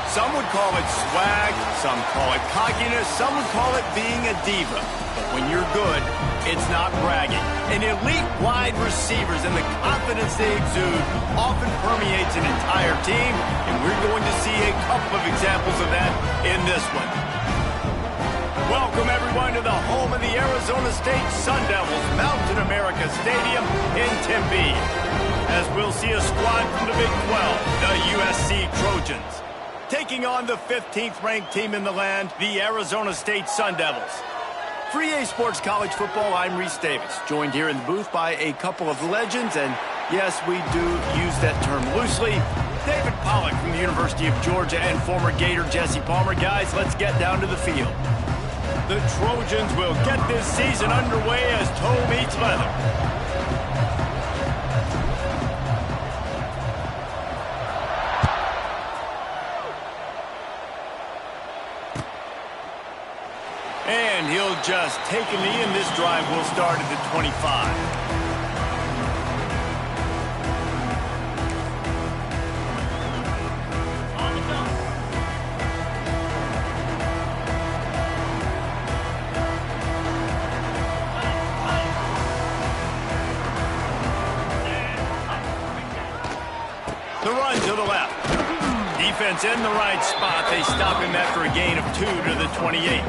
Some would call it swag, some call it cockiness, some would call it being a diva. But when you're good, it's not bragging. And elite wide receivers and the confidence they exude often permeates an entire team, and we're going to see a couple of examples of that in this one. Welcome, everyone, to the home of the Arizona State Sun Devils, Mountain America Stadium in Tempe, as we'll see a squad from the Big 12, the USC Trojans. taking on the 15th ranked team in the land, the Arizona State Sun Devils. For EA Sports College Football, I'm Reese Davis, joined here in the booth by a couple of legends, and yes, we do use that term loosely. David Pollack from the University of Georgia and former Gator Jesse Palmer. Guys, let's get down to the field. The Trojans will get this season underway as toe meets leather. And he'll just take a knee, and this drive will start at the 25. The run to the left. Defense in the right spot. They stop him after a gain of 2 to the 28.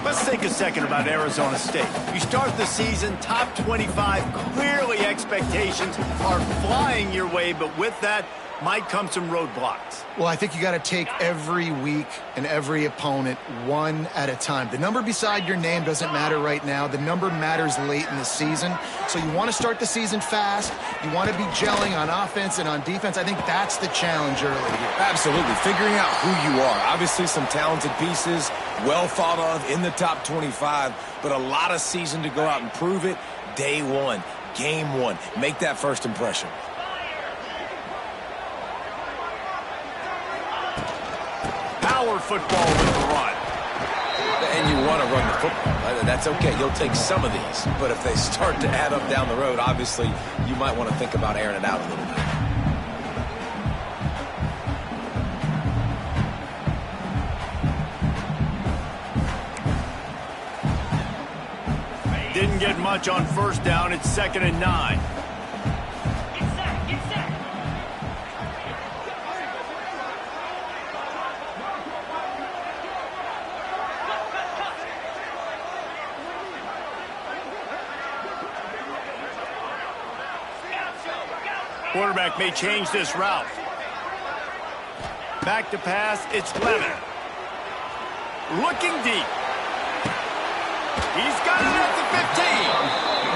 Let's think a second about Arizona State. You start the season top 25. Clearly expectations are flying your way, but with that might come some roadblocks. Well, I think you got to take every week and every opponent one at a time. The number beside your name doesn't matter right now. The number matters late in the season. So you want to start the season fast. You want to be gelling on offense and on defense. I think that's the challenge early here. Absolutely. Figuring out who you are. Obviously some talented pieces, well thought of in the top 25, but a lot of season to go out and prove it. Day one, game one. Make that first impression. Power football with the run. And you want to run the football. That's okay. You'll take some of these. But if they start to add up down the road, obviously you might want to think about airing it out a little bit. Didn't get much on first down. It's 2nd and 9. Quarterback may change this route. Back to pass, it's Lemon. Looking deep. He's got it at the 15.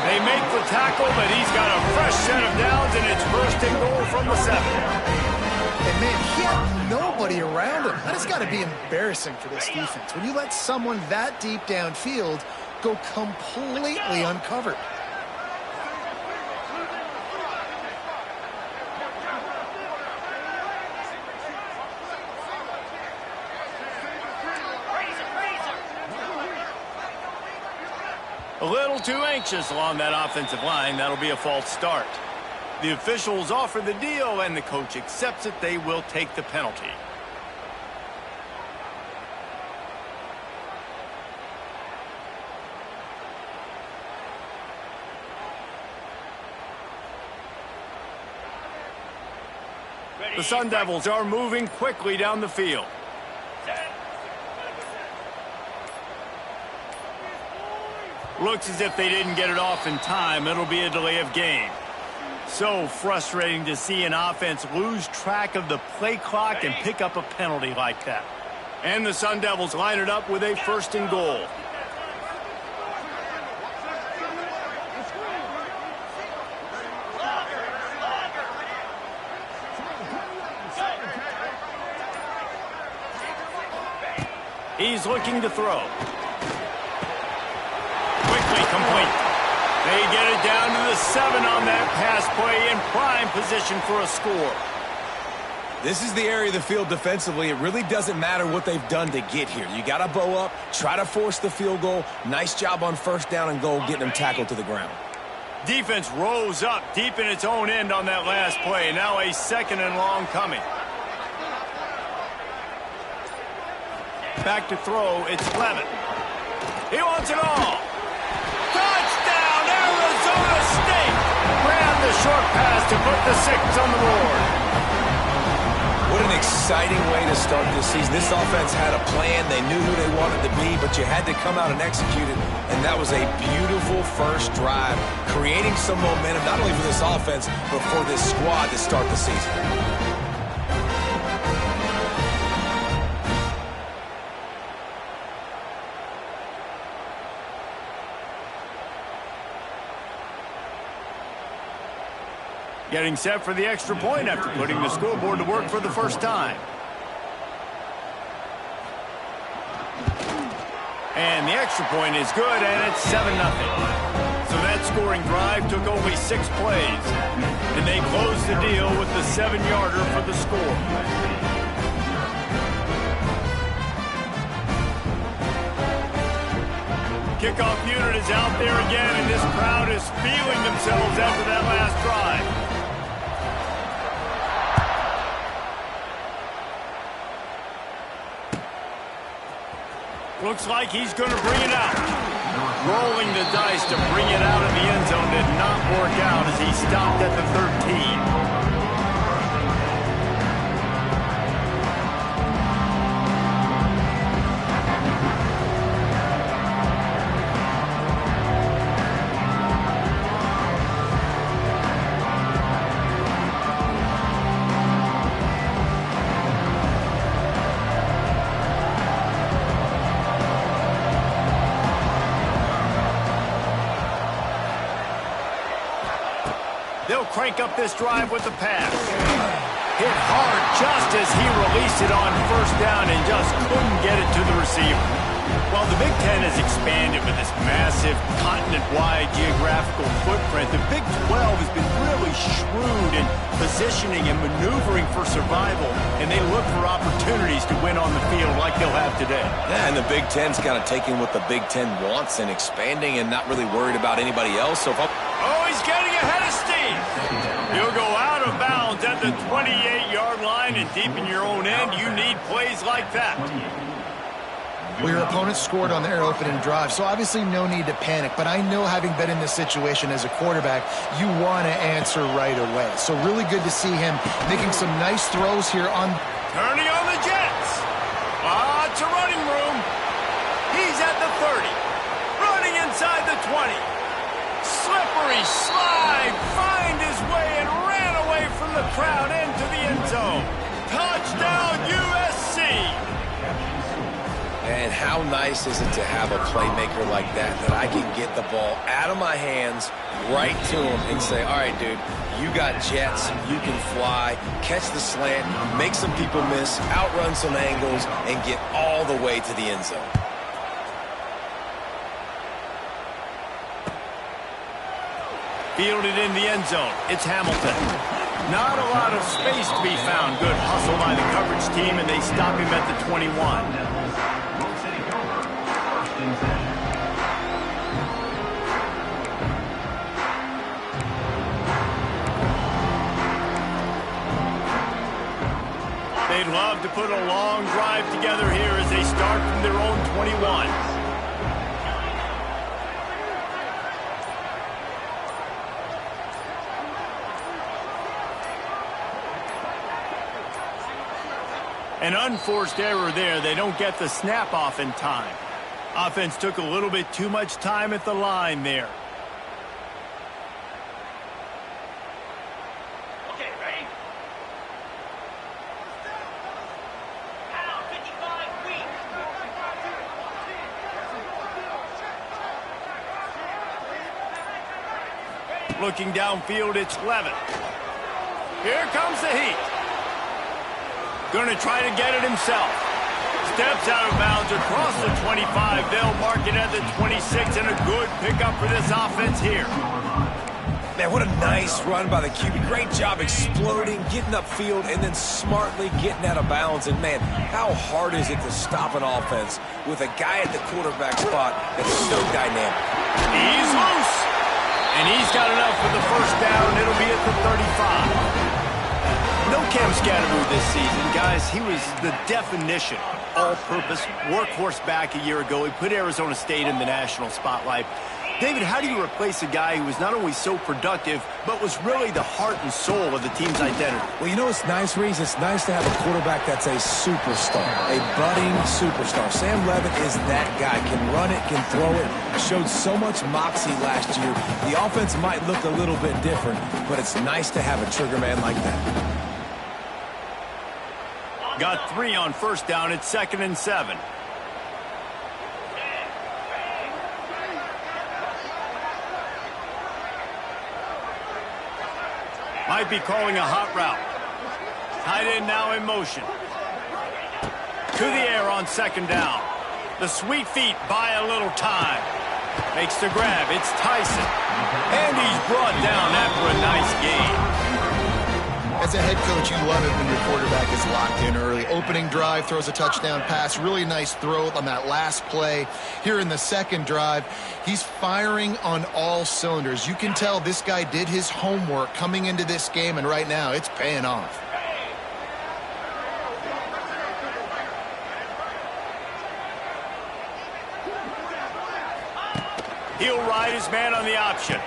They make the tackle, but he's got a fresh set of downs, and it's 1st and goal from the 7. And, man, he had nobody around him. That has got to be embarrassing for this defense. When you let someone that deep downfield go completely uncovered. A little too anxious along that offensive line. That'll be a false start. The officials offer the deal, and the coach accepts it. They will take the penalty. The Sun Devils are moving quickly down the field. Looks as if they didn't get it off in time. It'll be a delay of game. So frustrating to see an offense lose track of the play clock and pick up a penalty like that. And the Sun Devils line it up with a 1st and goal. He's looking to throw. Quickly complete. They get it down to the 7 on that pass play, in prime position for a score. This is the area of the field defensively. It really doesn't matter what they've done to get here. You got to bow up, try to force the field goal. Nice job on 1st down and goal, getting them tackled to the ground. Defense rose up deep in its own end on that last play. Now a 2nd and long coming. Back to throw, it's Lemon. He wants it all. Touchdown, Arizona State! Ran the short pass to put the 6 on the board. What an exciting way to start this season. This offense had a plan. They knew who they wanted to be, but you had to come out and execute it. And that was a beautiful first drive, creating some momentum, not only for this offense, but for this squad to start the season. Getting set for the extra point after putting the scoreboard to work for the first time. And the extra point is good, and it's 7-0. So that scoring drive took only 6 plays. And they closed the deal with the 7-yarder for the score. Kickoff unit is out there again, and this crowd is feeling themselves after that last drive. Looks like he's going to bring it out. Rolling the dice to bring it out of the end zone did not work out as he stopped at the 13. They'll crank up this drive with the pass. Hit hard just as he released it on first down and just couldn't get it to the receiver. While the Big Ten has expanded with this massive continent-wide geographical footprint, the Big 12 has been really shrewd in positioning and maneuvering for survival, and they look for opportunities to win on the field like they'll have today. Yeah, and the Big Ten's kind of taking what the Big Ten wants and expanding and not really worried about anybody else. So oh, he's getting ahead of steam. You'll go out of bounds at the 28-yard line, and deep in your own end, you need plays like that. Well, your opponent scored on their opening drive, so obviously no need to panic. But I know, having been in this situation as a quarterback, you want to answer right away. So really good to see him making some nice throws here on... Turning on the Jets. Lots of running room. He's at the 30. Running inside the 20. Slippery slide. Find his way and ran away from the crowd into the end zone. Touchdown, USC. And how nice is it to have a playmaker like that I can get the ball out of my hands, right to him, and say, all right, dude, you got jets, you can fly, catch the slant, make some people miss, outrun some angles, and get all the way to the end zone. Fielded in the end zone. It's Hamilton. Not a lot of space to be found. Good hustle by the coverage team, and they stop him at the 21. They'd love to put a long drive together here as they start from their own 21. An unforced error there. They don't get the snap off in time. Offense took a little bit too much time at the line there. Okay, ready? Now, 55 weeks. Looking downfield, it's Levin. Here comes the heat. Going to try to get it himself. Steps out of bounds across the 25. They'll mark it at the 26, and a good pickup for this offense here. Man, what a nice run by the QB. Great job exploding, getting upfield, and then smartly getting out of bounds. And, man, how hard is it to stop an offense with a guy at the quarterback spot that's so dynamic? He's loose, and he's got enough for the first down. It'll be at the 35. No Cam Scatterwood this season, guys. He was the definition all-purpose workhorse back a year ago. He put Arizona State in the national spotlight. David, how do you replace a guy who was not only so productive, but was really the heart and soul of the team's identity? Well, you know what's nice, Reese? It's nice to have a quarterback that's a superstar, a budding superstar. Sam Levitt is that guy. Can run it, can throw it. Showed so much moxie last year. The offense might look a little bit different, but it's nice to have a trigger man like that. Got 3 on first down. It's 2nd and 7. Might be calling a hot route. Tight end now in motion. To the air on second down. The sweet feet buy a little time. Makes the grab. It's Tyson. And he's brought down after a nice gain. As a head coach, you love it when your quarterback is locked in early. Opening drive, throws a touchdown pass. Really nice throw on that last play. Here in the second drive, he's firing on all cylinders. You can tell this guy did his homework coming into this game, and right now it's paying off. He'll ride his man on the option.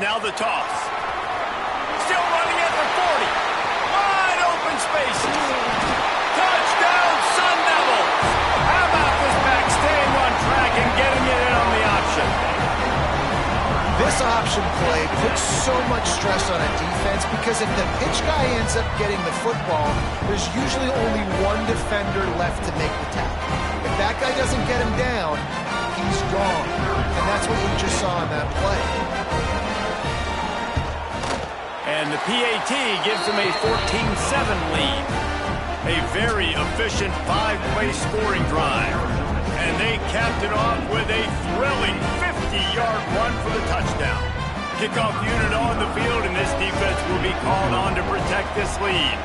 Now the toss. Still running at the 40. Wide open spaces. Touchdown, Sun Devils. How about this back staying on track and getting it in on the option? This option play puts so much stress on a defense because if the pitch guy ends up getting the football, there's usually only one defender left to make the tackle. If that guy doesn't get him down, he's gone. And that's what we just saw in that play. And the PAT gives them a 14-7 lead. A very efficient 5-play scoring drive. And they capped it off with a thrilling 50-yard run for the touchdown. Kickoff unit on the field, and this defense will be called on to protect this lead.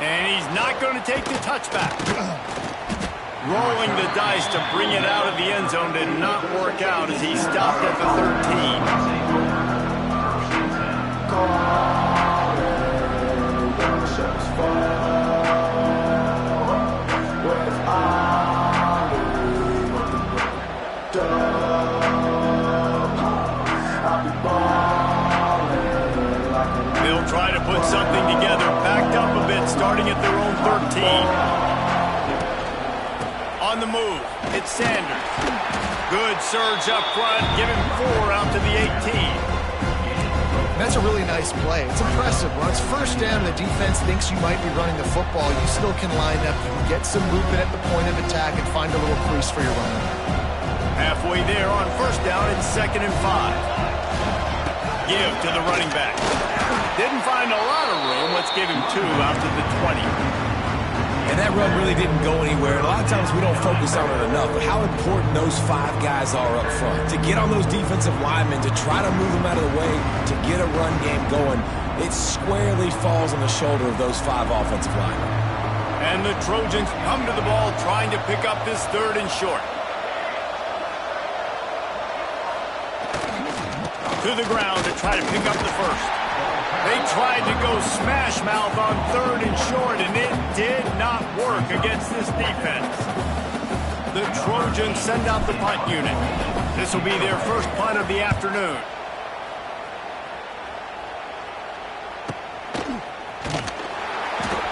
And he's not going to take the touchback. Rolling the dice to bring it out of the end zone did not work out as he stopped at the 13. They'll try to put something together, backed up a bit, starting at their own 13. On the move, it's Sanders. Good surge up front, give him 4 out to the 18. That's a really nice play. It's impressive. When it's first down and the defense thinks you might be running the football, you still can line up. You can get some movement at the point of attack and find a little crease for your runner. Halfway there on first down, it's 2nd and 5. Give to the running back. Didn't find a lot of room. Let's give him 2 out to the 20. And that run really didn't go anywhere. And a lot of times we don't focus on it enough, but how important those 5 guys are up front. To get on those defensive linemen, to try to move them out of the way, to get a run game going, it squarely falls on the shoulder of those 5 offensive linemen. And the Trojans come to the ball trying to pick up this 3rd and short. To the ground to try to pick up the first. They tried to go smash mouth on 3rd and short, and it did not work against this defense. The Trojans send out the punt unit. This will be their first punt of the afternoon.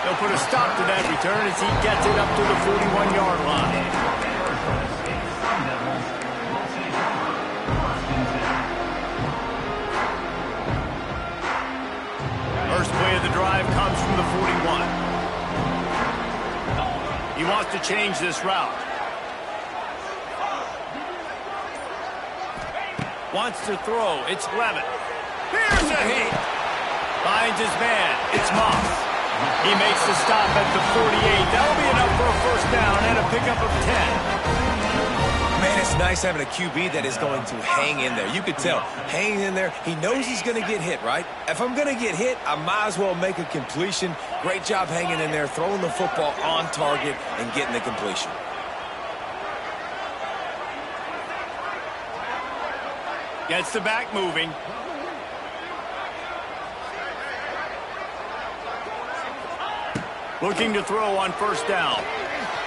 They'll put a stop to that return as he gets it up to the 41-yard line. First play of the drive comes from the 41. He wants to change this route. Wants to throw. It's Levitt. Here's a hit. Finds his man. It's Moss. He makes the stop at the 48. That'll be enough for a first down and a pickup of 10. Man, it's nice having a QB that is going to hang in there. You could tell, hanging in there, he knows he's going to get hit, right? If I'm going to get hit, I might as well make a completion. Great job hanging in there, throwing the football on target and getting the completion. Gets the back moving. Looking to throw on first down.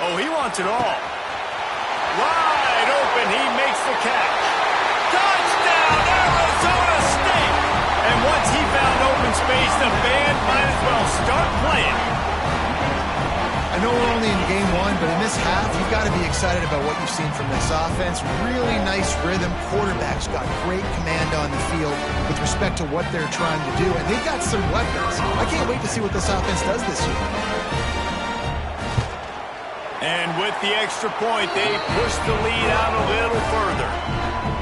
Oh, he wants it all. Wide open, he makes the catch. Touchdown, Arizona State! And once he found open space, the band might as well start playing. I know we're only in game 1, but in this half, you've got to be excited about what you've seen from this offense. Really nice rhythm. Quarterback's got great command on the field with respect to what they're trying to do, and they've got some weapons. I can't wait to see what this offense does this year. And with the extra point, they push the lead out a little further.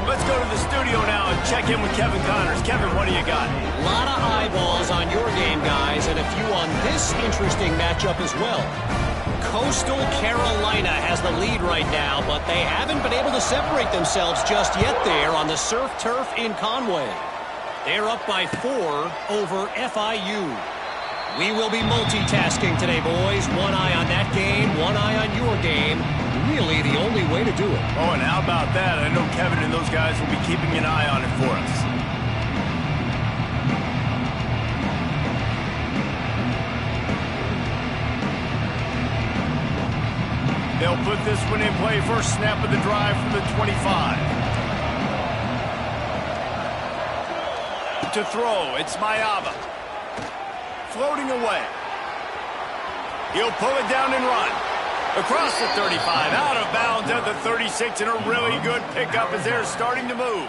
Let's go to the studio now and check in with Kevin Connors. Kevin, what do you got? A lot of eyeballs on your game, guys, and a few on this interesting matchup as well. Coastal Carolina has the lead right now, but they haven't been able to separate themselves just yet there on the surf turf in Conway. They're up by 4 over FIU. We will be multitasking today, boys. One eye on that game, one eye on your game. Really the only way to do it. Oh, and how about that? I know Kevin and those guys will be keeping an eye on it for us. They'll put this one in play. First snap of the drive from the 25. To throw, it's Mayava. Floating away. He'll pull it down and run. Across the 35, out of bounds at the 36, and a really good pickup as they're starting to move.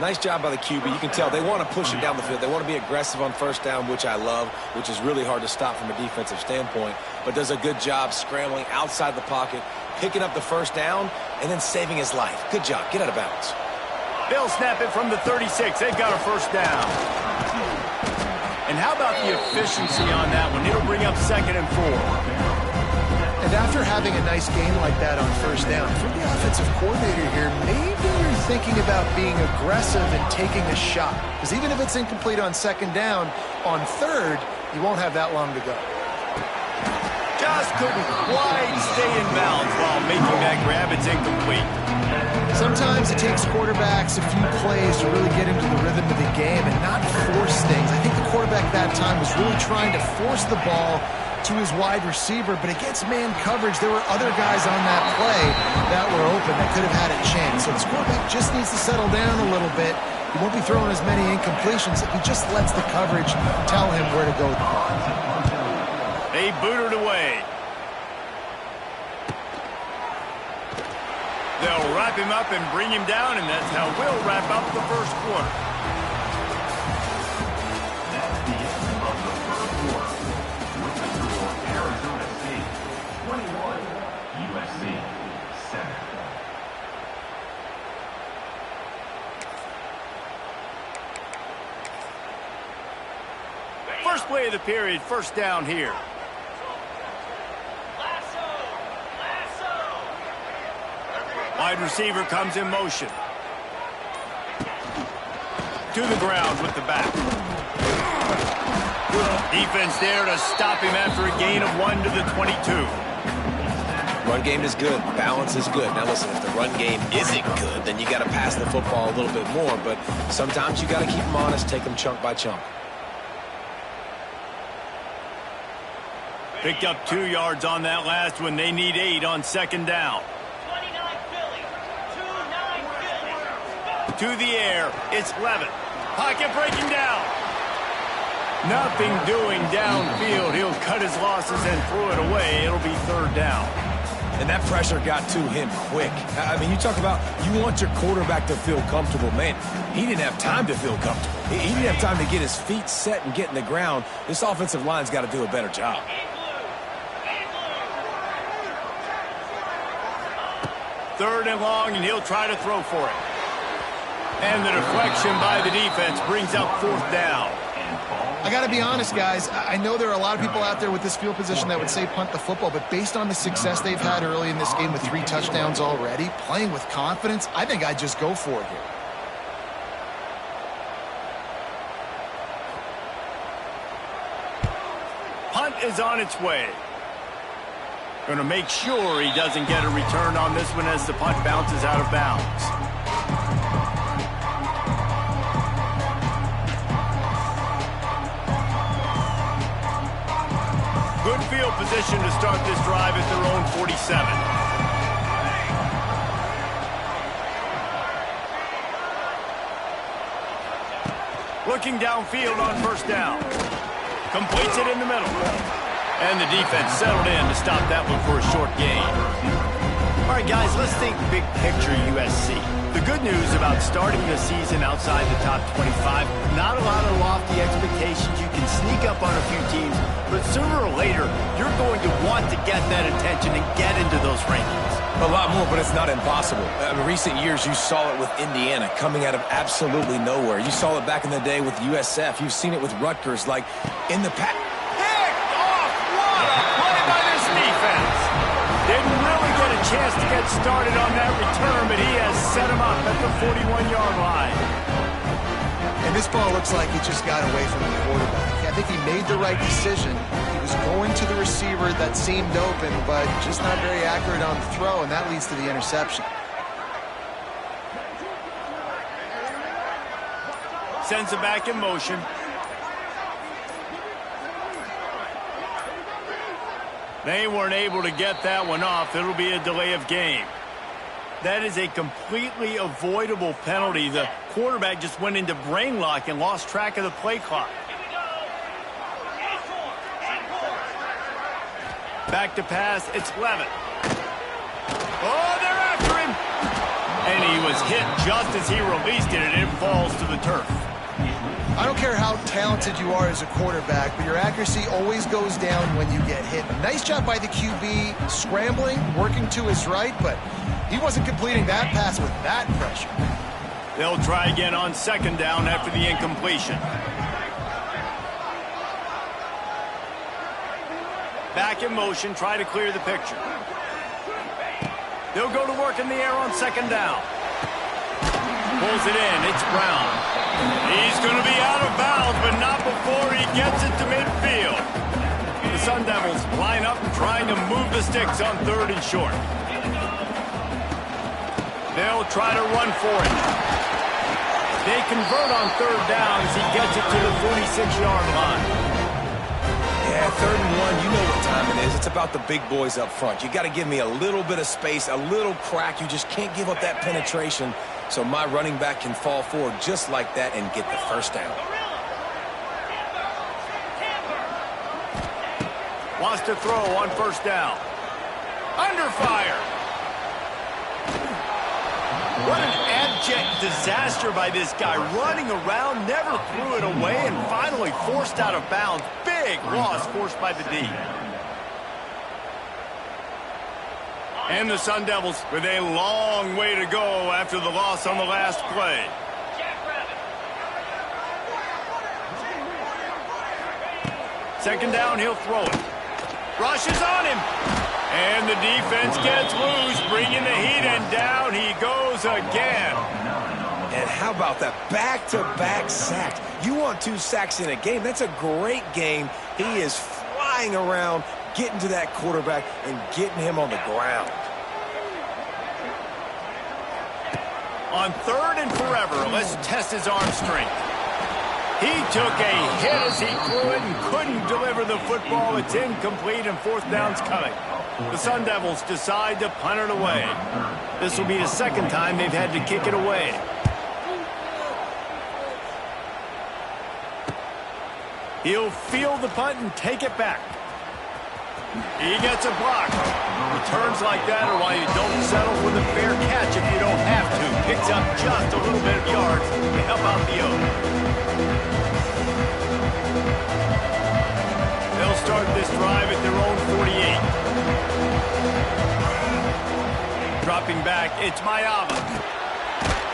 Nice job by the QB. You can tell they want to push it down the field. They want to be aggressive on first down, which I love, which is really hard to stop from a defensive standpoint, but does a good job scrambling outside the pocket, picking up the first down, and then saving his life. Good job. Get out of bounds. They'll snap it from the 36. They've got a first down. And how about the efficiency on that one? It'll bring up 2nd and 4. And after having a nice game like that on first down, for the offensive coordinator here, maybe you're thinking about being aggressive and taking a shot. Because even if it's incomplete on 2nd down, on 3rd, you won't have that long to go. Just couldn't quite stay in bounds while making that grab. It's incomplete. Sometimes it takes quarterbacks a few plays to really get into the rhythm of the game and not force things. I think the quarterback that time was really trying to force the ball to his wide receiver, but against man coverage, there were other guys on that play that were open that could have had a chance. So this quarterback just needs to settle down a little bit. He won't be throwing as many incompletions if he just lets the coverage tell him where to go with the ball. They boot it away. They'll wrap him up and bring him down, and that's how we'll wrap up the first quarter. That's the end of the first quarter. With the score, Arizona State 21, USC 7. First play of the period, first down here. Wide receiver comes in motion. To the ground with the back. Defense there to stop him after a gain of 1 to the 22. Run game is good. Balance is good. Now listen, if the run game isn't good, then you got to pass the football a little bit more, but sometimes you got to keep them honest, take them chunk by chunk. Picked up 2 yards on that last one. They need 8 on 2nd down. To the air, it's Levitt. Pocket breaking down. Nothing doing downfield. He'll cut his losses and throw it away. It'll be 3rd down. And that pressure got to him quick. I mean, you talk about you want your quarterback to feel comfortable. Man, he didn't have time to feel comfortable. He didn't have time to get his feet set and get in the ground. This offensive line's got to do a better job. 3rd and long, and he'll try to throw for it. And the deflection by the defense brings up 4th down. I got to be honest, guys. I know there are a lot of people out there with this field position that would say punt the football, but based on the success they've had early in this game with 3 touchdowns already, playing with confidence, I think I'd just go for it here. Punt is on its way. Going to make sure he doesn't get a return on this one as the punt bounces out of bounds. Good field position to start this drive at their own 47. Looking downfield on first down. Completes it in the middle. And the defense settled in to stop that one for a short gain. All right, guys, let's think big picture USC. The good news about starting the season outside the top 25, not a lot of lofty expectations. You can sneak up on a few teams, but sooner or later, you're going to want to get that attention and get into those rankings. A lot more, but it's not impossible. In recent years, you saw it with Indiana coming out of absolutely nowhere. You saw it back in the day with USF. You've seen it with Rutgers, like in the past. Picked off! What a play by this defense! Didn't really get a chance to get started on that return, but he has set him up at the 41-yard line. And this ball looks like it just got away from the quarterback. I think he made the right decision. He was going to the receiver that seemed open, but just not very accurate on the throw, and that leads to the interception. Sends it back in motion. They weren't able to get that one off. It'll be a delay of game. That is a completely avoidable penalty. The quarterback just went into brain lock and lost track of the play clock. Back to pass, it's Levitt. Oh, they're after him! And he was hit just as he released it, and it falls to the turf. I don't care how talented you are as a quarterback, but your accuracy always goes down when you get hit. Nice job by the QB scrambling, working to his right, but he wasn't completing that pass with that pressure. They'll try again on second down after the incompletion. Back in motion, try to clear the picture. They'll go to work in the air on second down. Pulls it in, it's Brown. He's going to be out of bounds, but not before he gets it to midfield. The Sun Devils line up trying to move the sticks on third and short. They'll try to run for it. They convert on third down as he gets it to the 46-yard line. Yeah, 3rd and 1, you know what time it is. It's about the big boys up front. You got to give me a little bit of space, a little crack. You just can't give up that penetration so my running back can fall forward just like that and get the first down. Wants to throw on first down. Under fire. What an abject disaster by this guy. Running around, never threw it away, and finally forced out of bounds. Big loss forced by the D. And the Sun Devils with a long way to go after the loss on the last play. Second down, he'll throw it. Rushes on him. And the defense gets loose, bringing the heat, and down he goes again. And how about that back-to-back sacks? You want 2 sacks in a game. That's a great game. He is flying around, getting to that quarterback and getting him on the ground. On third and forever, let's test his arm strength. He took a hit as he threw it and couldn't deliver the football. It's incomplete and fourth down's coming. The Sun Devils decide to punt it away. This will be the second time they've had to kick it away. He'll field the punt and take it back. He gets a block. Returns like that are why you don't settle for the fair catch if you don't have to. Picks up just a little bit of yards to help out the Oaks. They'll start this drive at their own 48. Dropping back, it's Mayava.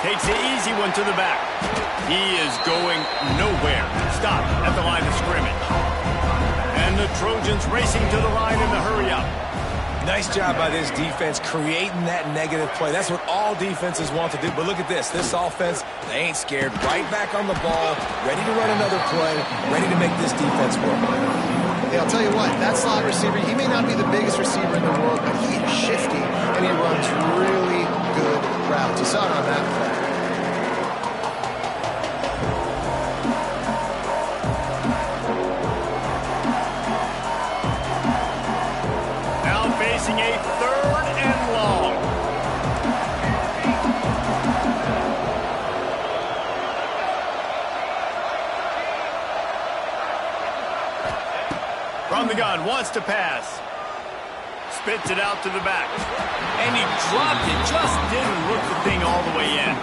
Takes the easy one to the back. He is going nowhere. Stop at the line of scrimmage. And the Trojans racing to the line in the hurry-up. Nice job by this defense creating that negative play. That's what all defenses want to do. But look at this. This offense, they ain't scared. Right back on the ball, ready to run another play, ready to make this defense work. Yeah, I'll tell you what, that slot receiver, he may not be the biggest receiver in the world, but he is shifty, and he runs really good routes. You saw it on that play. Facing a third and long. From from the gun, wants to pass. Spits it out to the back. And he dropped it, just didn't look the thing all the way in.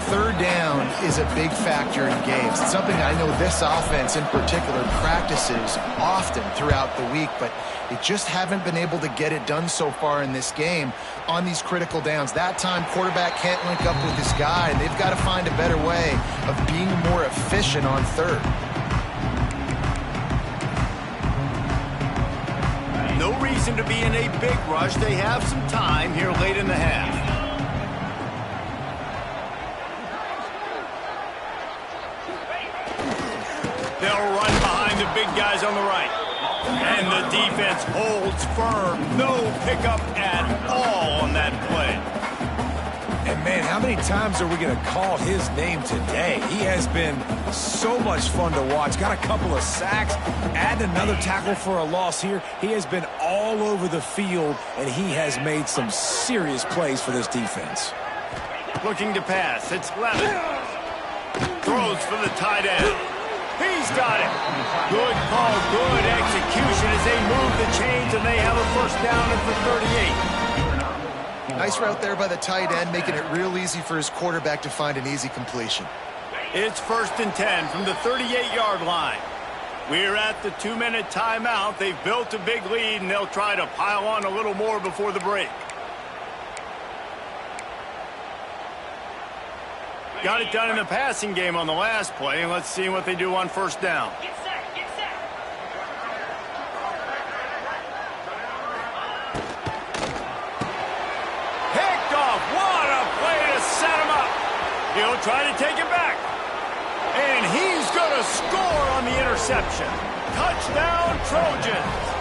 Third down is a big factor in games. It's something I know this offense in particular practices often throughout the week, but they just haven't been able to get it done so far in this game on these critical downs. That time, quarterback can't link up with his guy, and they've got to find a better way of being more efficient on third. No reason to be in a big rush. They have some time here late in the half. They'll run behind the big guys on the right. And the defense holds firm. No pickup at all on that play. And, man, how many times are we going to call his name today? He has been so much fun to watch. Got a couple of sacks. Add another tackle for a loss here. He has been all over the field, and he has made some serious plays for this defense. Looking to pass. It's Levin. Throws for the tight end. He's got it. Good call, good execution as they move the chains, and they have a first down at the 38. Nice route there by the tight end, making it real easy for his quarterback to find an easy completion. It's 1st and 10 from the 38-yard line. We're at the 2-minute timeout. They've built a big lead, and they'll try to pile on a little more before the break. Got it done in the passing game on the last play, and let's see what they do on first down. Get set, get set. Picked off. What a play to set him up. He'll try to take it back. And he's going to score on the interception. Touchdown, Trojans.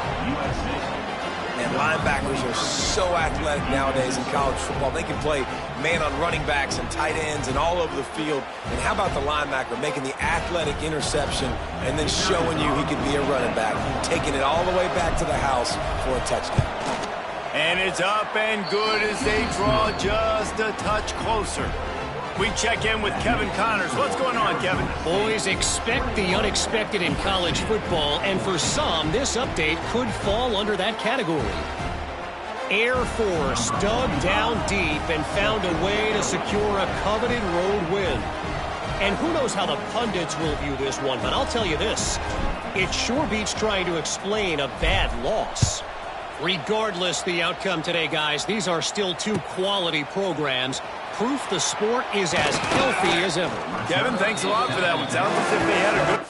And linebackers are so athletic nowadays in college football. They can play man on running backs and tight ends and all over the field. And how about the linebacker making the athletic interception and then showing you he could be a running back, taking it all the way back to the house for a touchdown. And it's up and good as they draw just a touch closer. We check in with Kevin Connors. What's going on, Kevin? Boys, expect the unexpected in college football, and for some, this update could fall under that category. Air Force dug down deep and found a way to secure a coveted road win. And who knows how the pundits will view this one, but I'll tell you this. It sure beats trying to explain a bad loss. Regardless the outcome today, guys, these are still two quality programs. Proof the sport is as healthy as ever. Kevin, thanks a lot for that one. Sounds as if they had a good...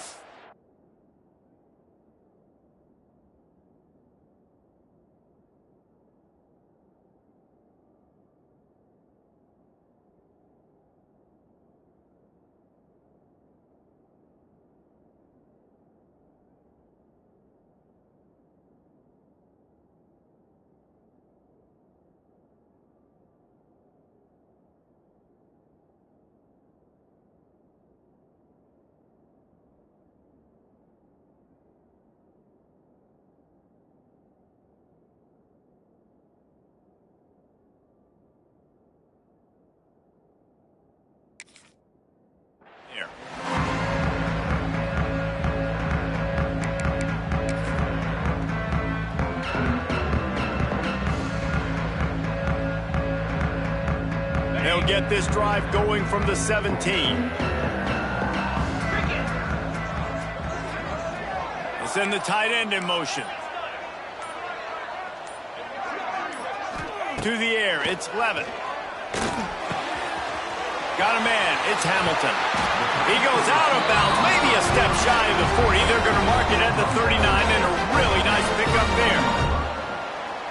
They'll get this drive going from the 17. They send the tight end in motion. To the air, it's Levin. Got a man, it's Hamilton. He goes out of bounds, maybe a step shy of the 40. They're going to mark it at the 39, and a really nice pickup there.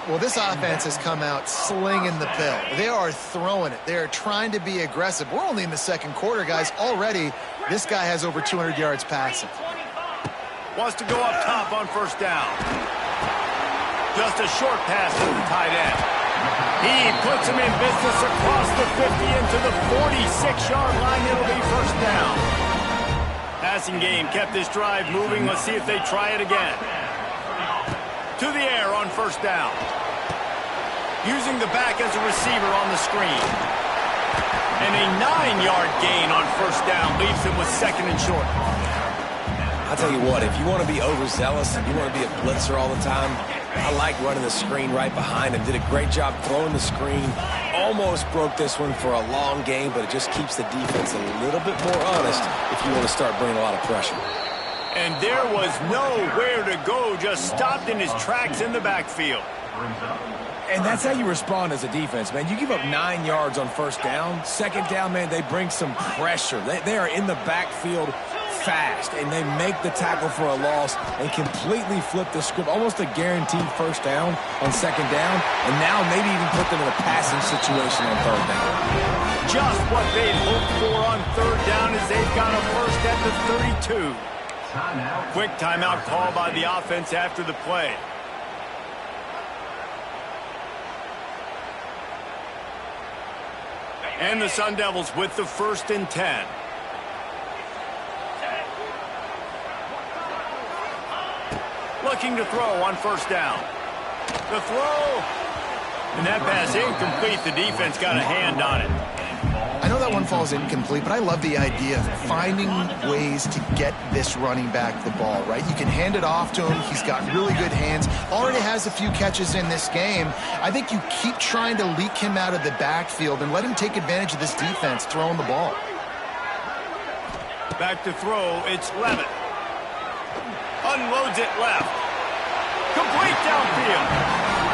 Well, this offense has come out slinging the pill. They are throwing it. They are trying to be aggressive. We're only in the second quarter, guys. Already, this guy has over 200 yards passing. Wants to go up top on first down. Just a short pass to the tight end. He puts him in business across the 50 into the 46-yard line. It'll be first down. Passing game kept this drive moving. Let's see if they try it again. To the air on first down. Using the back as a receiver on the screen. And a 9-yard gain on first down leaves him with second and short. I tell you what, if you want to be overzealous and you want to be a blitzer all the time, I like running the screen right behind him. Did a great job throwing the screen. Almost broke this one for a long game, but it just keeps the defense a little bit more honest if you want to start bringing a lot of pressure. And there was nowhere to go, just stopped in his tracks in the backfield. And that's how you respond as a defense, man. You give up 9 yards on first down. Second down, man, they bring some pressure. They are in the backfield fast, and they make the tackle for a loss and completely flip the script. Almost a guaranteed first down on second down, and now maybe even put them in a passing situation on third down. Just what they'd hoped for on third down as they've got a first at the 32. Quick timeout call by the offense after the play. And the Sun Devils with the 1st and 10. Looking to throw on first down. The throw. And that pass incomplete. The defense got a hand on it. I know that one falls incomplete, but I love the idea of finding ways to get this running back the ball, right? You can hand it off to him. He's got really good hands. Already has a few catches in this game. I think you keep trying to leak him out of the backfield and let him take advantage of this defense throwing the ball. Back to throw. It's Levitt. Unloads it left. Complete downfield.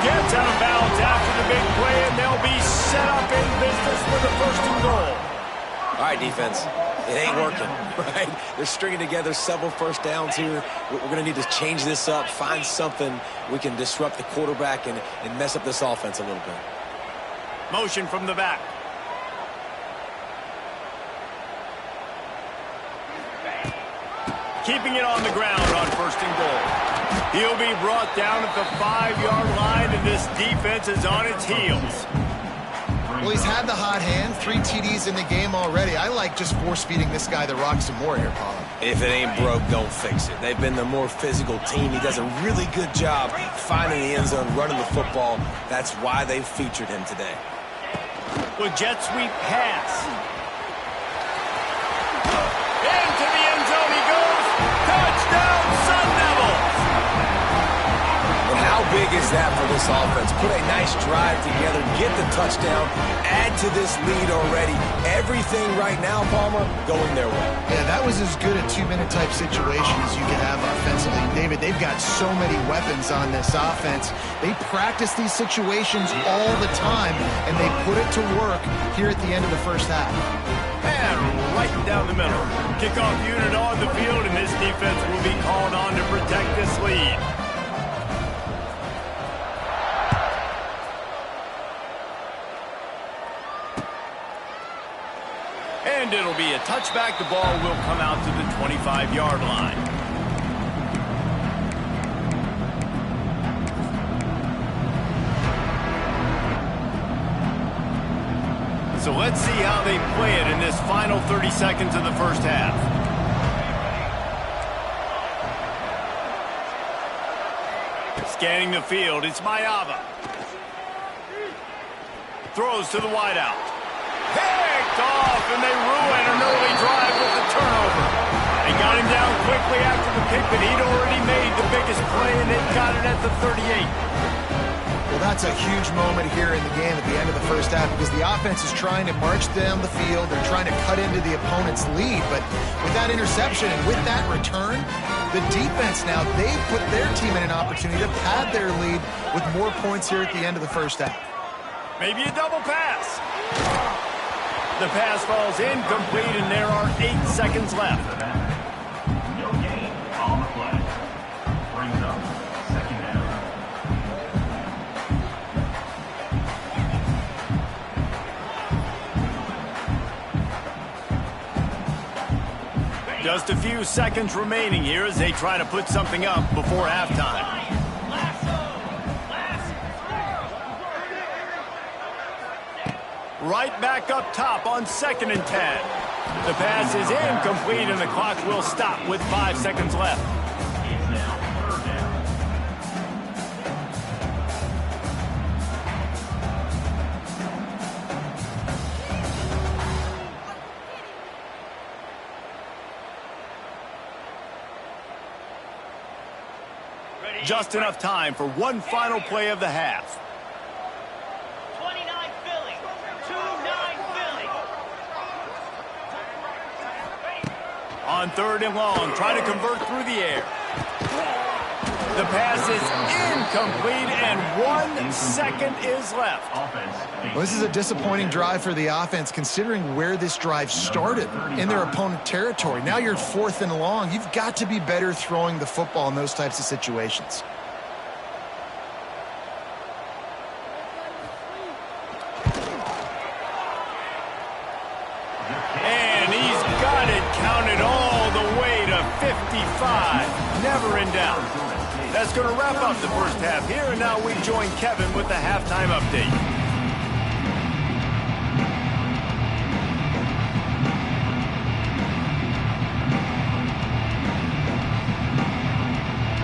Gets out of bounds after the big play, and they'll be set up in business for the 1st and goal. All right, defense. It ain't working, right? They're stringing together several first downs here. We're going to need to change this up, find something we can disrupt the quarterback and mess up this offense a little bit. Motion from the back. Keeping it on the ground on 1st and goal. He'll be brought down at the 5-yard line, and this defense is on its heels. Well, he's had the hot hand, 3 TDs in the game already. I like just force-feeding this guy the rock some more here, Paul. If it ain't broke, don't fix it. They've been the more physical team. He does a really good job finding the end zone, running the football. That's why they've featured him today. With jet sweep pass. Into the end zone he goes. Touchdown, Sun Devils! And how big is that for this offense? Put a nice drive together, get the touchdown, add to this lead already. Everything right now, Palmer, going their way. Yeah, that was as good a 2-minute type situation as you could have offensively. David, they've got so many weapons on this offense. They practice these situations all the time, and they put it to work here at the end of the first half. And right down the middle. Kickoff unit on the field, and this defense will be called on to protect this lead. And it'll be a touchback. The ball will come out to the 25-yard line. So let's see how they play it in this final 30 seconds of the first half. Scanning the field, it's Mayava. Throws to the wideout. Picked off, and they ruin an early drive with the turnover. They got him down quickly after the pick, but he'd already made the biggest play, and they've got it at the 38. Well, that's a huge moment here in the game at the end of the first half because the offense is trying to march down the field. They're trying to cut into the opponent's lead. But with that interception and with that return, the defense now, they've put their team in an opportunity to pad their lead with more points here at the end of the first half. Maybe a double pass. The pass falls incomplete, and there are 8 seconds left. No gain on the play. Brings up 2nd down. Just a few seconds remaining here as they try to put something up before halftime. Right back up top on 2nd and 10. The pass is incomplete, and the clock will stop with 5 seconds left. It's now 3rd down. Just enough time for one final play of the half. 29 Philly. 2-9 Philly. On 3rd and long, trying to convert through the air. The pass is incomplete, and 1 second is left. Well, this is a disappointing drive for the offense, considering where this drive started, in their opponent territory. Now you're at 4th and long. You've got to be better throwing the football in those types of situations. And he's got it counted all the way to 55. Never in doubt. That's going to wrap up the first half here, and now we join Kevin with the halftime update.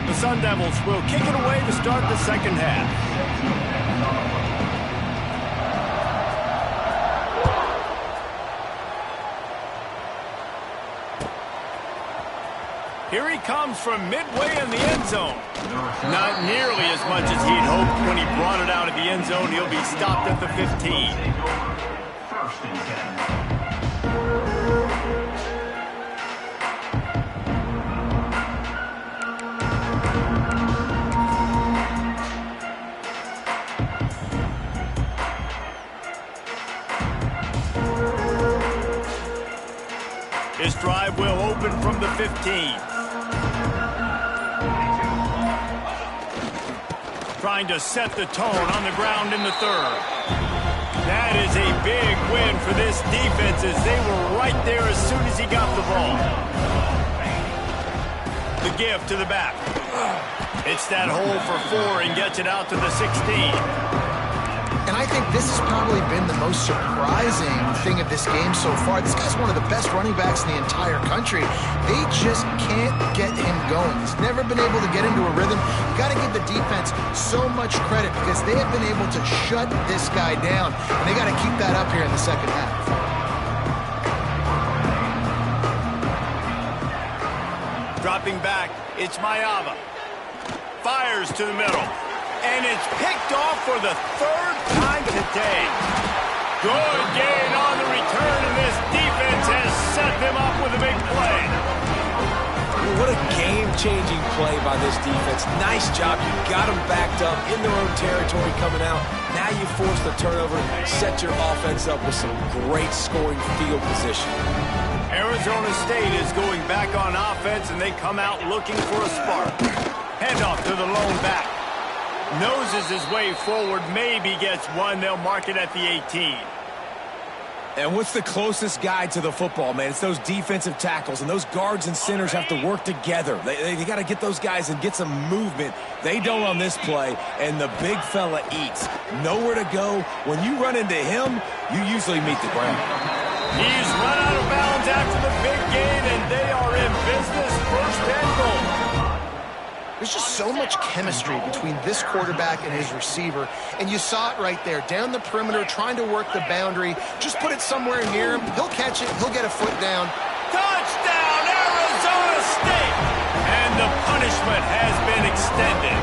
The Sun Devils will kick it away to start the second half. Here he comes from midway in the end zone. Not nearly as much as he'd hoped when he brought it out of the end zone. He'll be stopped at the 15. 1st and 10. His drive will open from the 15. Trying to set the tone on the ground in the 3rd. That is a big win for this defense, as they were right there as soon as he got the ball. The give to the back. Hits that hole for 4 and gets it out to the 16. And I think this has probably been the most surprising thing of this game so far. This guy's one of the best running backs in the entire country. They just can't get him going. He's never been able to get into a rhythm. You got to give the defense so much credit, because they have been able to shut this guy down, and they got to keep that up here in the second half. Dropping back, it's Mayava. Fires to the middle. And it's picked off for the 3rd time today. Good gain on the return, and this defense has set them up with a big play. What a game-changing play by this defense. Nice job. You got them backed up in their own territory coming out. Now you force the turnover, set your offense up with some great scoring field position. Arizona State is going back on offense, and they come out looking for a spark. Handoff to the lone back. Noses his way forward, maybe gets one. They'll mark it at the 18. And what's the closest guy to the football, man? It's those defensive tackles, and those guards and centers have to work together. They got to get those guys and get some movement. They don't on this play, and the big fella eats. Nowhere to go. When you run into him, you usually meet the ground. He's run out of bounds after the big gain, and they are in business. 1st and goal. There's just so much chemistry between this quarterback and his receiver, and you saw it right there, down the perimeter, trying to work the boundary. Just put it somewhere near him. He'll catch it. He'll get a foot down. Touchdown, Arizona State! And the punishment has been extended.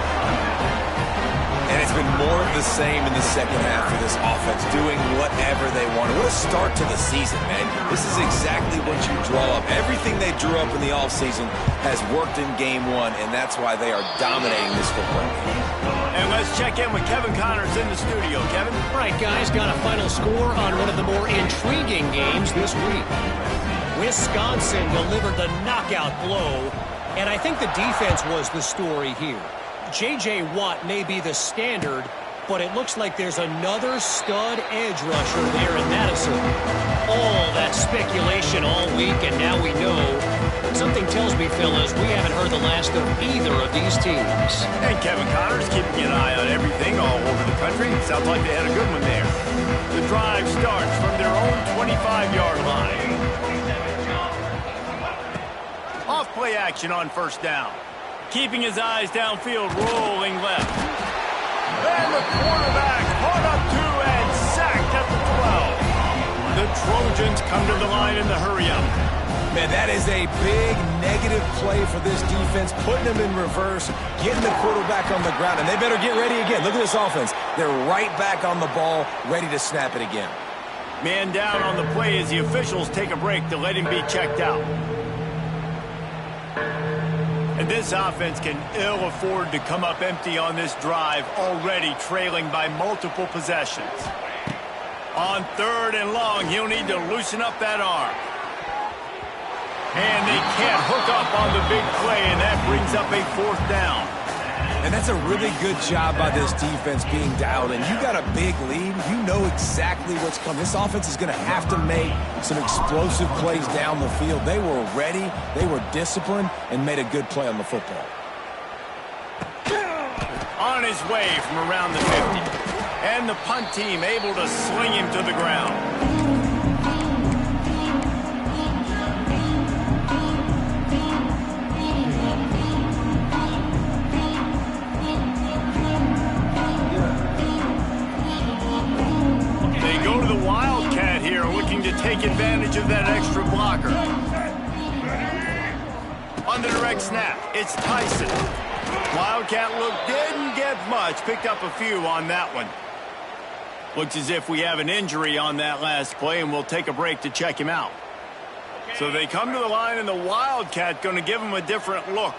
And it's been more of the same in the second half for this offense, doing whatever they want. What a start to the season, man. This is exactly what you draw up. Everything they drew up in the offseason has worked in game 1, and that's why they are dominating this football game. And let's check in with Kevin Connors in the studio. Kevin? All right, guys, got a final score on one of the more intriguing games this week. Wisconsin delivered the knockout blow, and I think the defense was the story here. J.J. Watt may be the standard, but it looks like there's another stud edge rusher there in Madison. All that speculation all week, and now we know. Something tells me, fellas, we haven't heard the last of either of these teams. And Kevin Connors keeping an eye on everything all over the country. Sounds like they had a good one there. The drive starts from their own 25-yard line. Off play action on 1st down. Keeping his eyes downfield, rolling left. And the quarterback caught up to and sacked at the 12. The Trojans come to the line in the hurry-up. Man, that is a big negative play for this defense, putting them in reverse, getting the quarterback on the ground, and they better get ready again. Look at this offense. They're right back on the ball, ready to snap it again. Man down on the play as the officials take a break to let him be checked out. And this offense can ill afford to come up empty on this drive, already trailing by multiple possessions. On 3rd and long, he'll need to loosen up that arm. And they can't hook up on the big play, and that brings up a 4th down. And that's a really good job by this defense being dialed in. You got a big lead. You know exactly what's coming. This offense is going to have to make some explosive plays down the field. They were ready, they were disciplined, and made a good play on the football. On his way from around the 50. And the punt team able to sling him to the ground. Wildcat here looking to take advantage of that extra blocker. On the direct snap, it's Tyson. Wildcat didn't get much, picked up a few on that one. Looks as if we have an injury on that last play, and we'll take a break to check him out. So they come to the line, and the Wildcat going to give him a different look.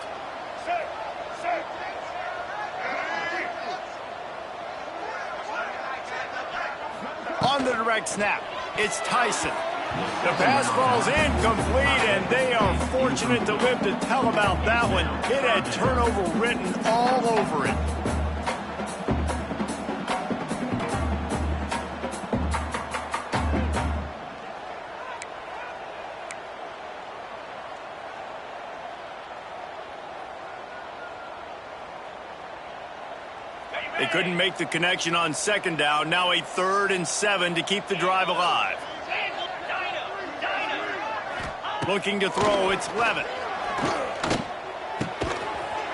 On the direct snap, it's Tyson. The pass ball's incomplete, and they are fortunate to live to tell about that one. It had turnover written all over it. They couldn't make the connection on 2nd down. Now a 3rd and 7 to keep the drive alive. Looking to throw, it's Levitt.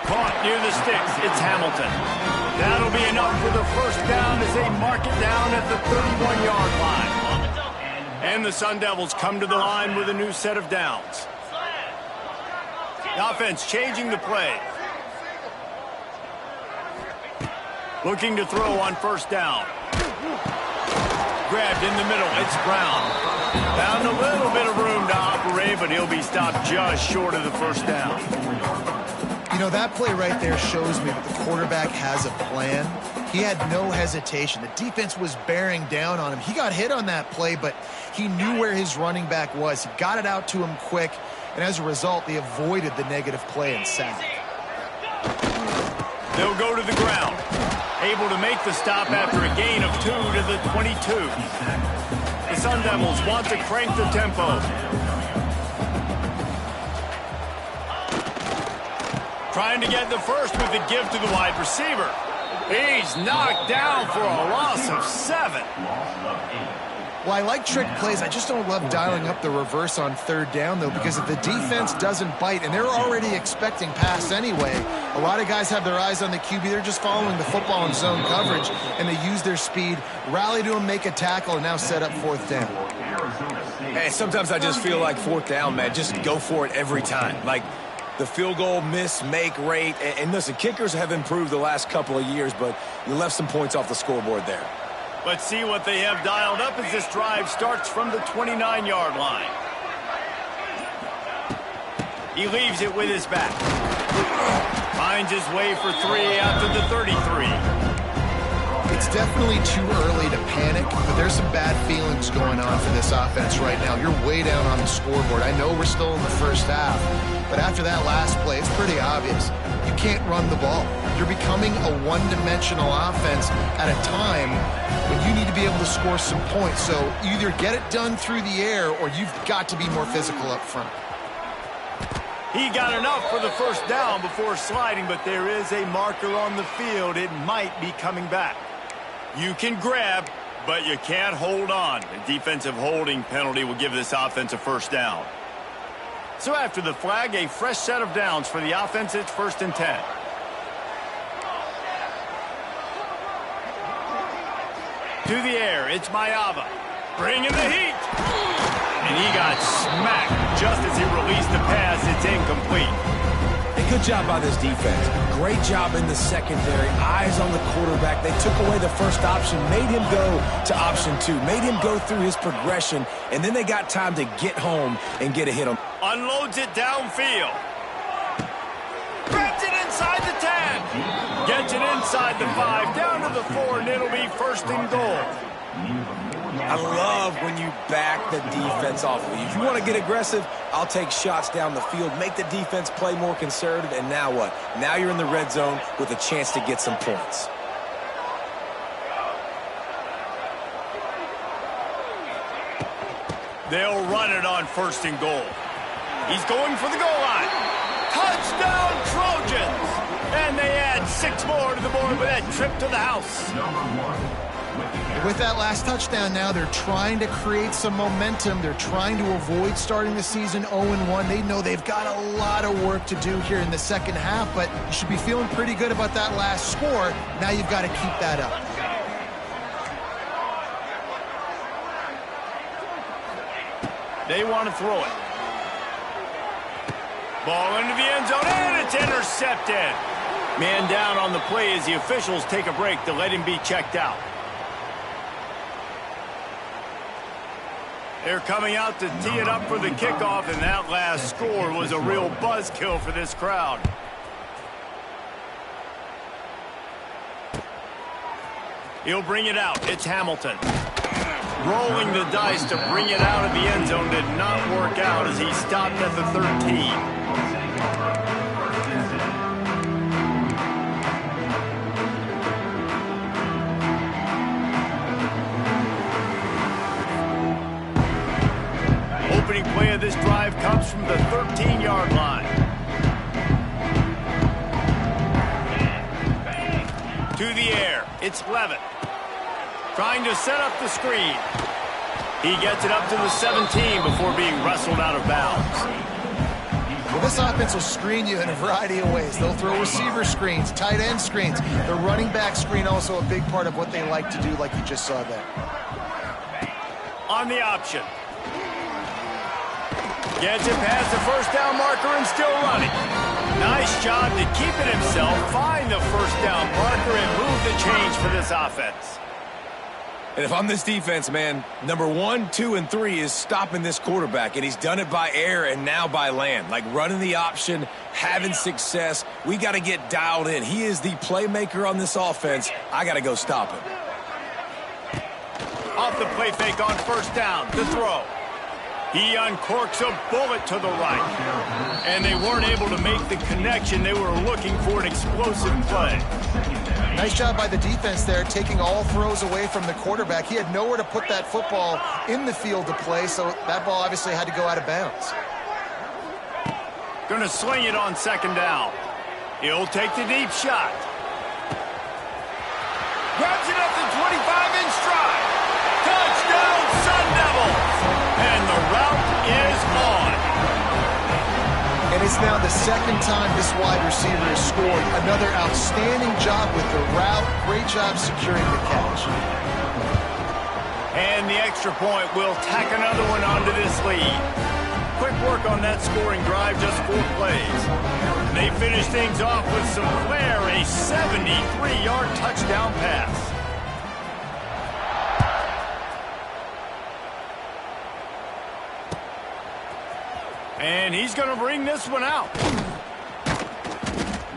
Caught near the sticks, it's Hamilton. That'll be enough for the 1st down as they mark it down at the 31-yard line. And the Sun Devils come to the line with a new set of downs. The offense changing the play. Looking to throw on 1st down. Grabbed in the middle, it's Brown. Found a little bit of room to operate, but he'll be stopped just short of the 1st down. You know, that play right there shows me that the quarterback has a plan. He had no hesitation. The defense was bearing down on him. He got hit on that play, but he knew where his running back was. He got it out to him quick, and as a result, they avoided the negative play and sack. They'll go to the ground. Able to make the stop after a gain of 2 to the 22. The Sun Devils want to crank the tempo. Trying to get the first with the give to the wide receiver. He's knocked down for a loss of 7. Well, I like trick plays. I just don't love dialing up the reverse on 3rd down, though, because if the defense doesn't bite, and they're already expecting pass anyway, a lot of guys have their eyes on the QB. They're just following the football in zone coverage, and they use their speed, rally to him, make a tackle, and now set up 4th down. Hey, sometimes I just feel like 4th down, man. Just go for it every time. Like the field goal miss-make rate. And listen, kickers have improved the last couple of years, but you left some points off the scoreboard there. Let's see what they have dialed up as this drive starts from the 29-yard line. He leaves it with his back. Finds his way for 3 out to the 33. It's definitely too early to panic, but there's some bad feelings going on for this offense right now. You're way down on the scoreboard. I know we're still in the 1st half, but after that last play, it's pretty obvious. You can't run the ball. You're becoming a one-dimensional offense at a time when you need to be able to score some points. So either get it done through the air or you've got to be more physical up front. He got enough for the 1st down before sliding, but there is a marker on the field. It might be coming back. You can grab, but you can't hold on. A defensive holding penalty will give this offense a 1st down. So after the flag, a fresh set of downs for the offense. It's 1st and 10. To the air, it's Mayava. Bringing the heat. And he got smacked just as he released the pass. It's incomplete. Hey, good job by this defense. Great job in the secondary. Eyes on the quarterback. They took away the first option, made him go to option 2, made him go through his progression, and then they got time to get home and get a hit on. Unloads it downfield. Grabs it inside the 10. Gets it inside the 5, down to the 4, and it'll be first and goal. I love when you back the defense off of you. If you want to get aggressive, I'll take shots down the field, make the defense play more conservative, and now what? Now you're in the red zone with a chance to get some points. They'll run it on first and goal. He's going for the goal line. Touchdown, Trojans! And they add 6 more to the board with that trip to the house. With that last touchdown now, they're trying to create some momentum. They're trying to avoid starting the season 0-1. They know they've got a lot of work to do here in the second half, but you should be feeling pretty good about that last score. Now you've got to keep that up. They want to throw it. Ball into the end zone, and it's intercepted. Man down on the play as the officials take a break to let him be checked out. They're coming out to tee it up for the kickoff, and that last score was a real buzzkill for this crowd. He'll bring it out. It's Hamilton. Rolling the dice to bring it out of the end zone did not work out as he stopped at the 13. Opening play of this drive comes from the 13-yard line. To the air, it's Levitt. Trying to set up the screen. He gets it up to the 17 before being wrestled out of bounds. Well, this offense will screen you in a variety of ways. They'll throw receiver screens, tight end screens. The running back screen also a big part of what they like to do, like you just saw there. On the option. Gets it past the first down marker and still running. Nice job to keep it himself, find the first down marker, and move the change for this offense. And if I'm this defense, man, number 1, 2, and 3 is stopping this quarterback, and he's done it by air and now by land. Like running the option, having success. We got to get dialed in. He is the playmaker on this offense. I got to go stop him. Off the play fake on first down, the throw. He uncorks a bullet to the right. And they weren't able to make the connection. They were looking for an explosive play. Nice job by the defense there, taking all throws away from the quarterback. He had nowhere to put that football in the field to play, so that ball obviously had to go out of bounds. Gonna sling it on second down. He'll take the deep shot. Grabs it up to 25 in stride. Touchdown, Sun Devils! And the route is on. And it's now the second time this wide receiver has scored. Another outstanding job with the route. Great job securing the catch. And the extra point will tack another one onto this lead. Quick work on that scoring drive, just 4 plays. They finish things off with some flair, a 73-yard touchdown pass. And he's going to bring this one out.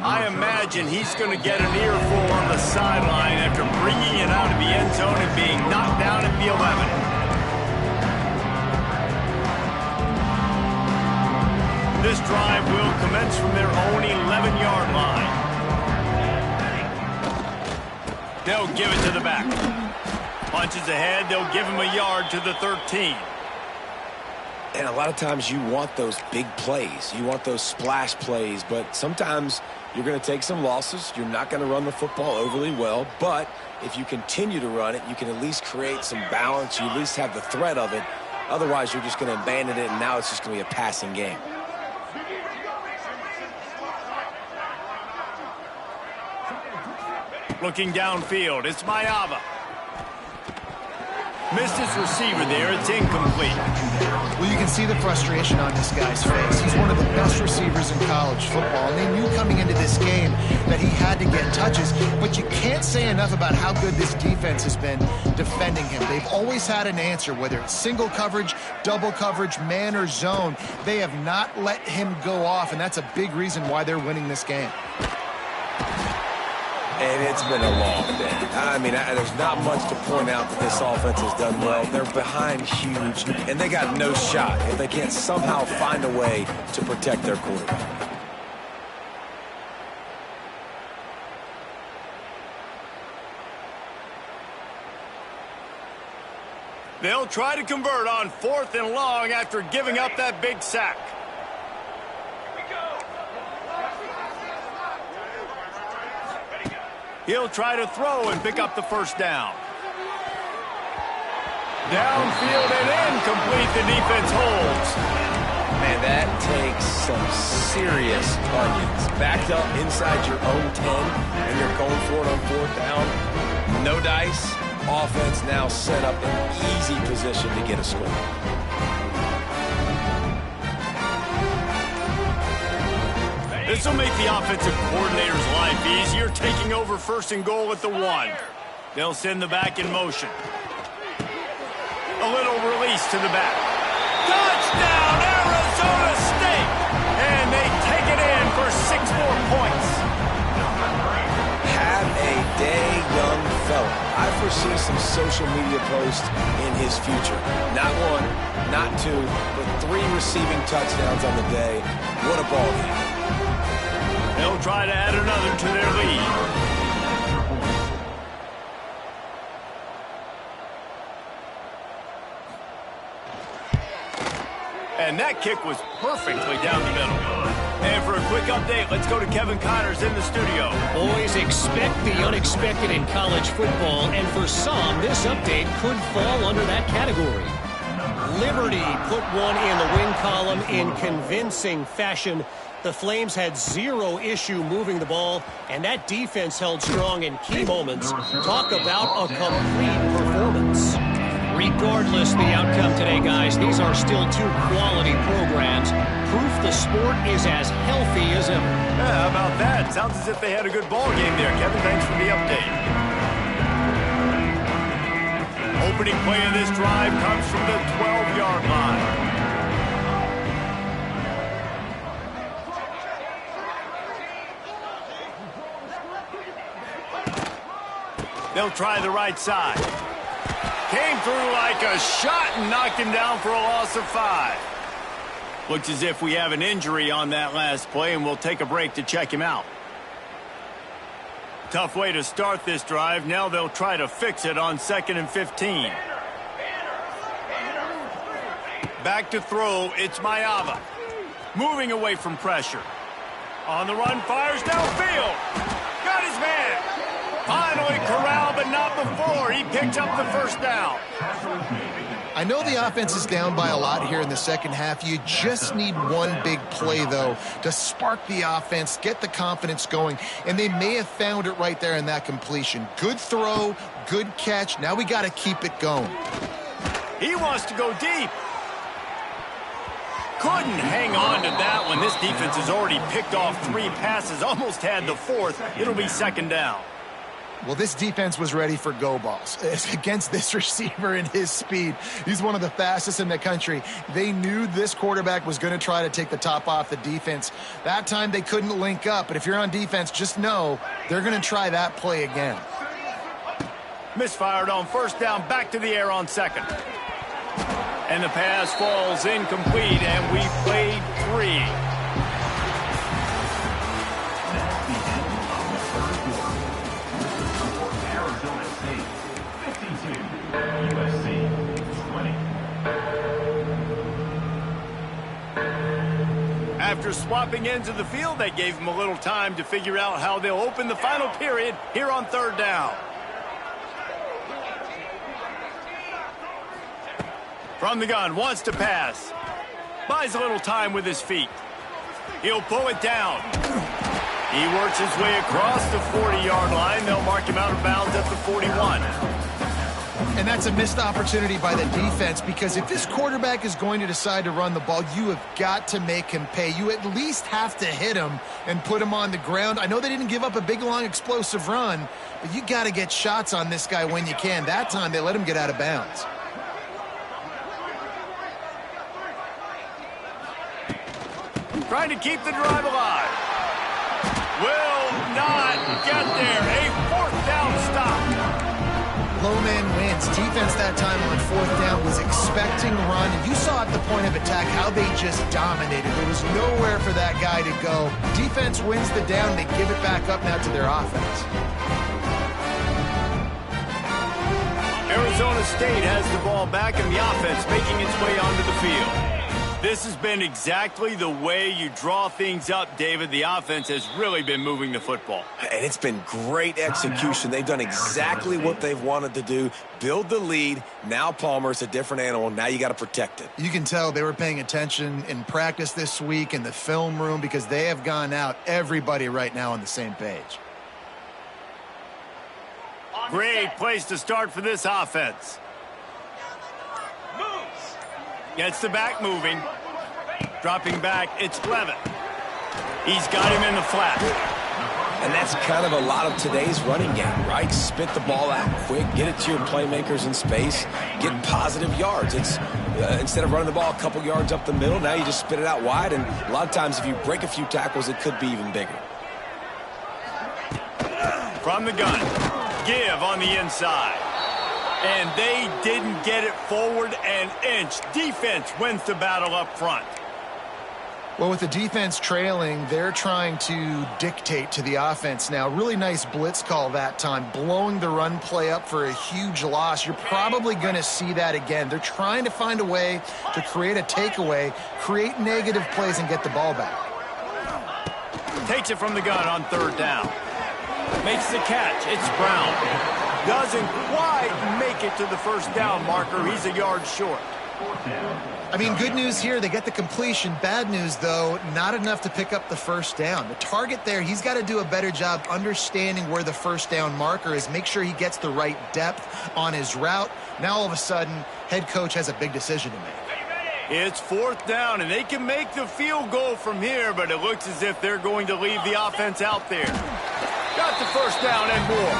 I imagine he's going to get an earful on the sideline after bringing it out of the end zone and being knocked down at the 11. This drive will commence from their own 11-yard line. They'll give it to the back. Punches ahead, they'll give him a yard to the 13. And a lot of times you want those big plays. You want those splash plays, but sometimes you're going to take some losses. You're not going to run the football overly well, but if you continue to run it, you can at least create some balance. You at least have the threat of it. Otherwise, you're just going to abandon it, and now it's just going to be a passing game. Looking downfield, it's Mayava. Missed his receiver there. It's incomplete. Well, you can see the frustration on this guy's face. He's one of the best receivers in college football, and they knew coming into this game that he had to get touches, but you can't say enough about how good this defense has been defending him. They've always had an answer, whether it's single coverage, double coverage, man or zone. They have not let him go off, and that's a big reason why they're winning this game. And it's been a long day. I mean, there's not much to point out that this offense has done well. They're behind huge, and they got no shot if they can't somehow find a way to protect their quarterback. They'll try to convert on 4th and long after giving up that big sack. He'll try to throw and pick up the first down. Downfield and incomplete. The defense holds. Man, that takes some serious onions. Backed up inside your own 10, and you're going for it on 4th down. No dice. Offense now set up in easy position to get a score. This will make the offensive coordinator's life easier, taking over 1st and goal at the 1. They'll send the back in motion. A little release to the back. Touchdown, Arizona State! And they take it in for 6 more points. Have a day, young fella. I foresee some social media posts in his future. Not 1, not 2, but 3 receiving touchdowns on the day. What a ball game. They'll try to add another to their lead. And that kick was perfectly down the middle. And for a quick update, let's go to Kevin Connors in the studio. Boys, expect the unexpected in college football, and for some, this update could fall under that category. Liberty put one in the win column in convincing fashion. The Flames had 0 issue moving the ball, and that defense held strong in key moments. Talk about a complete performance. Regardless the outcome today, guys, these are still 2 quality programs. Proof the sport is as healthy as ever. Yeah, how about that? Sounds as if they had a good ball game there. Kevin, thanks for the update. Opening play of this drive comes from the 12-yard line. They'll try the right side. Came through like a shot and knocked him down for a loss of 5. Looks as if we have an injury on that last play, and we'll take a break to check him out. Tough way to start this drive. Now they'll try to fix it on 2nd and 15. Back to throw, it's Mayava. Moving away from pressure. On the run, fires downfield. Got his man. Finally corralled, but not before. He picked up the first down. I know the offense is down by a lot here in the second half. You just need one big play, though, to spark the offense, get the confidence going, and they may have found it right there in that completion. Good throw, good catch. Now we got to keep it going. He wants to go deep. Couldn't hang on to that one. This defense has already picked off 3 passes, almost had the 4th. It'll be 2nd down. Well, this defense was ready for go balls. Against this receiver and his speed, he's one of the fastest in the country. They knew this quarterback was going to try to take the top off the defense. That time they couldn't link up, but if you're on defense, just know they're going to try that play again. Misfired on 1st down, back to the air on 2nd. And the pass falls incomplete, and we played 3. After swapping ends of the field, they gave him a little time to figure out how they'll open the final period here on 3rd down. From the gun, wants to pass. Buys a little time with his feet. He'll pull it down. He works his way across the 40-yard line. They'll mark him out of bounds at the 41. And that's a missed opportunity by the defense, because if this quarterback is going to decide to run the ball, you have got to make him pay. You at least have to hit him and put him on the ground. I know they didn't give up a big, long, explosive run, but you got to get shots on this guy when you can. That time, they let him get out of bounds. Trying to keep the drive alive. Will not get there. A fourth down stop. Low man wins. Defense that time on fourth down was expecting run, and you saw at the point of attack how they just dominated. There was nowhere for that guy to go. Defense wins the down. They give it back up now to their offense. Arizona State has the ball back, and the offense making its way onto the field. This has been exactly the way you draw things up, David. The offense has really been moving the football. And it's been great execution. They've done exactly what they've wanted to do. Build the lead. Now Palmer's a different animal. Now you got to protect it. You can tell they were paying attention in practice this week in the film room, because they have gone out, everybody right now on the same page. Great place to start for this offense. Gets the back moving. Dropping back, it's Levitt. He's got him in the flat. And that's kind of a lot of today's running game, right? Spit the ball out quick, get it to your playmakers in space, get positive yards. It's instead of running the ball a couple yards up the middle, now you just spit it out wide, and a lot of times if you break a few tackles, it could be even bigger. From the gun, give on the inside. And they didn't get it forward an inch. Defense wins the battle up front. Well, with the defense trailing, they're trying to dictate to the offense now. Really nice blitz call that time, blowing the run play up for a huge loss. You're probably going to see that again. They're trying to find a way to create a takeaway, create negative plays, and get the ball back. Takes it from the gun on third down. Makes the catch. It's Brown. Doesn't quite make it to the first down marker. He's a yard short. I mean, good news here, they get the completion. Bad news, though, not enough to pick up the first down. The target there, he's got to do a better job understanding where the first down marker is, make sure he gets the right depth on his route. Now, all of a sudden, head coach has a big decision to make. It's fourth down, and they can make the field goal from here, but it looks as if they're going to leave the offense out there. Got the first down and more.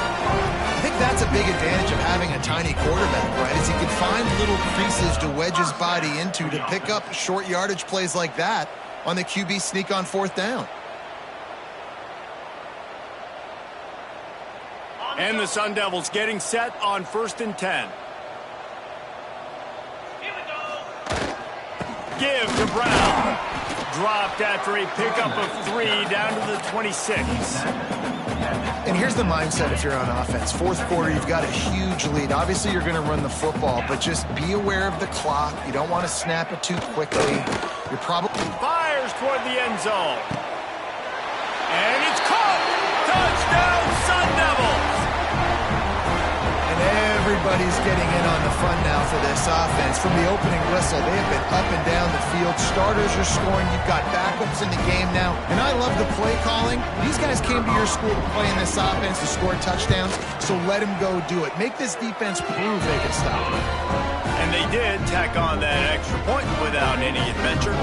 I think that's a big advantage of having a tiny quarterback, right? Is he can find little creases to wedge his body into to pick up short yardage plays like that on the QB sneak on fourth down. And the Sun Devils getting set on 1st and 10. Give to Brown. Dropped after a pickup of 3 down to the 26. And here's the mindset if you're on offense. Fourth quarter, you've got a huge lead. Obviously, you're going to run the football, but just be aware of the clock. You don't want to snap it too quickly. You're probably... Fires toward the end zone. And it's caught. Touchdown, Sun Devils. And everybody's getting in on the fun now for this offense. From the opening whistle, they have been up and down the field. Starters are scoring. You've got backups in the game now. And I love the play calling. These guys came to your school to play in this offense to score touchdowns, so let them go do it. Make this defense prove they can stop it. And they did tack on that extra point without any adventure.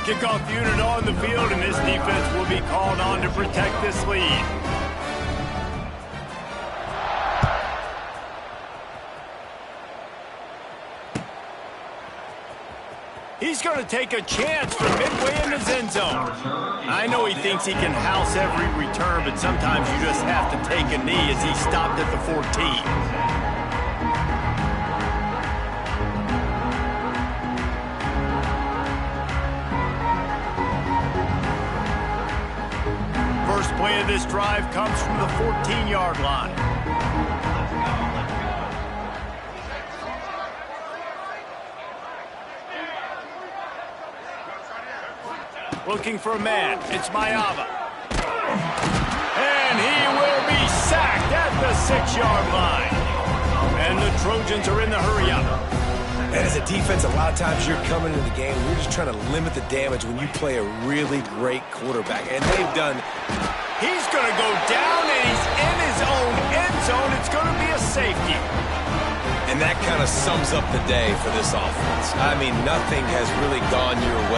Kickoff unit on the field, and this defense will be called on to protect this lead. He's going to take a chance from midway in his end zone. I know he thinks he can house every return, but sometimes you just have to take a knee as he stopped at the 14. First play of this drive comes from the 14-yard line. Looking for a man. It's Mayava. And he will be sacked at the 6-yard line. And the Trojans are in the hurry-up. And as a defense, a lot of times you're coming into the game, we're just trying to limit the damage when you play a really great quarterback. And they've done. He's going to go down, and he's in his own end zone. It's going to be a safety. And that kind of sums up the day for this offense. I mean, nothing has really gone your way.